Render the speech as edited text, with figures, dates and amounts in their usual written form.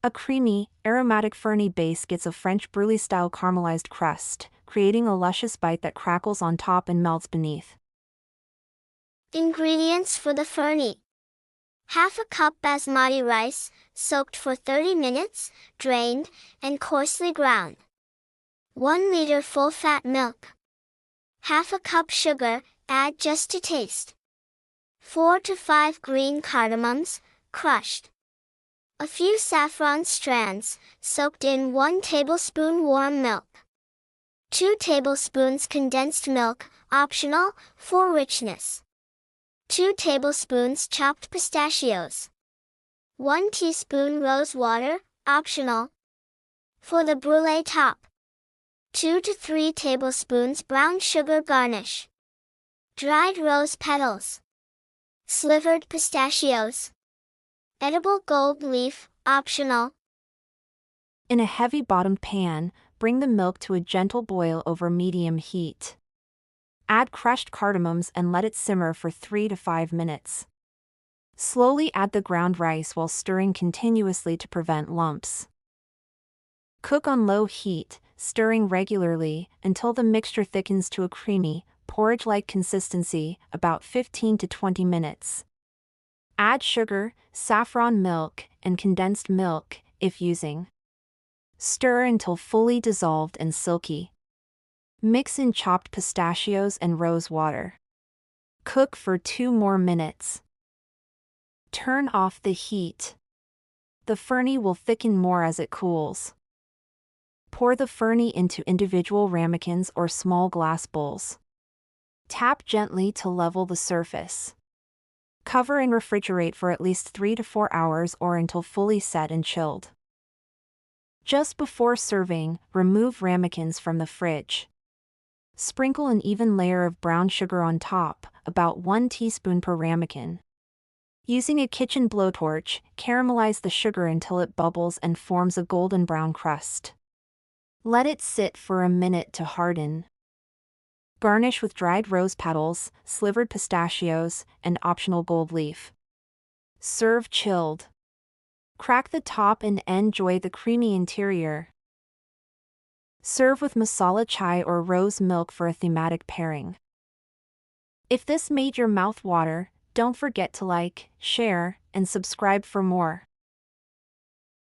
A creamy, aromatic Phirni base gets a French brûlée-style caramelized crust, creating a luscious bite that crackles on top and melts beneath. Ingredients for the Phirni. Half a cup basmati rice, soaked for 30 minutes, drained, and coarsely ground. 1 liter full-fat milk. Half a cup sugar, add just to taste. 4 to 5 green cardamoms, crushed. A few saffron strands, soaked in 1 tablespoon warm milk. 2 tablespoons condensed milk, optional, for richness. 2 tablespoons chopped pistachios. 1 teaspoon rose water, optional. For the brulee top. 2 to 3 tablespoons brown sugar garnish. Dried rose petals. Slivered pistachios. Edible gold leaf, optional. In a heavy-bottomed pan, bring the milk to a gentle boil over medium heat. Add crushed cardamoms and let it simmer for 3 to 5 minutes. Slowly add the ground rice while stirring continuously to prevent lumps. Cook on low heat, stirring regularly, until the mixture thickens to a creamy, porridge-like consistency, about 15 to 20 minutes. Add sugar, saffron milk, and condensed milk, if using. Stir until fully dissolved and silky. Mix in chopped pistachios and rose water. Cook for 2 more minutes. Turn off the heat. The Phirni will thicken more as it cools. Pour the Phirni into individual ramekins or small glass bowls. Tap gently to level the surface. Cover and refrigerate for at least 3 to 4 hours or until fully set and chilled. Just before serving, remove ramekins from the fridge. Sprinkle an even layer of brown sugar on top, about 1 teaspoon per ramekin. Using a kitchen blowtorch, caramelize the sugar until it bubbles and forms a golden brown crust. Let it sit for a minute to harden. Garnish with dried rose petals, slivered pistachios, and optional gold leaf. Serve chilled. Crack the top and enjoy the creamy interior. Serve with masala chai or rose milk for a thematic pairing. If this made your mouth water, don't forget to like, share, and subscribe for more.